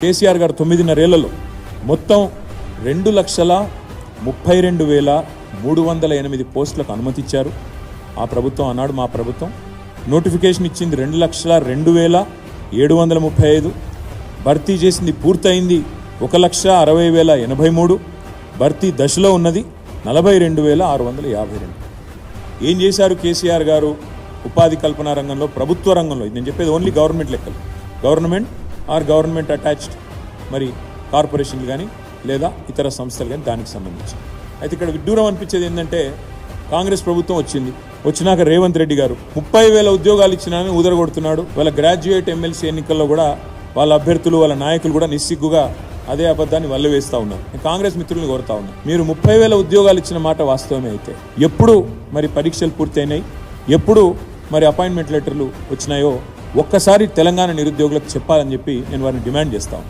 కేసీఆర్ గారు 9.5 ఏళ్లలో మొత్తం 2,32,308 పోస్టులకు అనుమతి ఇచ్చారు. ఆ ప్రభుత్వం అన్నాడు మా ప్రభుత్వం నోటిఫికేషన్ ఇచ్చింది 2,02,735, భర్తీ చేసింది పూర్తయింది 1,60,083, భర్తీ దశలో ఉన్నది 42,652. ఏం చేశారు కేసీఆర్ గారు ఉపాధి కల్పన రంగంలో, ప్రభుత్వ రంగంలో? ఇది నేను చెప్పేది ఓన్లీ గవర్నమెంట్ లెక్కలు, గవర్నమెంట్ ఆర్ గవర్నమెంట్ అటాచ్డ్ మరి కార్పొరేషన్లు కానీ లేదా ఇతర సంస్థలు కానీ దానికి సంబంధించి. అయితే ఇక్కడ విడ్డూరం అనిపించేది ఏంటంటే కాంగ్రెస్ ప్రభుత్వం వచ్చినాక రేవంత్ రెడ్డి గారు 30,000 ఉద్యోగాలు ఇచ్చినానని ఊదరగొడుతున్నాడు. వాళ్ళ గ్రాడ్యుయేట్ ఎమ్మెల్సీ ఎన్నికల్లో కూడా వాళ్ళ అభ్యర్థులు వాళ్ళ నాయకులు కూడా నిస్సిగ్గుగా అదే అబద్ధాన్ని వల్ల వేస్తూ ఉన్నారు. కాంగ్రెస్ మిత్రులను కోరుతా ఉన్నారు, మీరు 30,000 ఉద్యోగాలు ఇచ్చిన మాట వాస్తవమే అయితే ఎప్పుడు మరి పరీక్షలు పూర్తయినాయి, ఎప్పుడు మరి అపాయింట్మెంట్ లెటర్లు వచ్చినాయో ఒక్కసారి తెలంగాణ నిరుద్యోగులకు చెప్పాలని చెప్పి నేను వారిని డిమాండ్ చేస్తాను.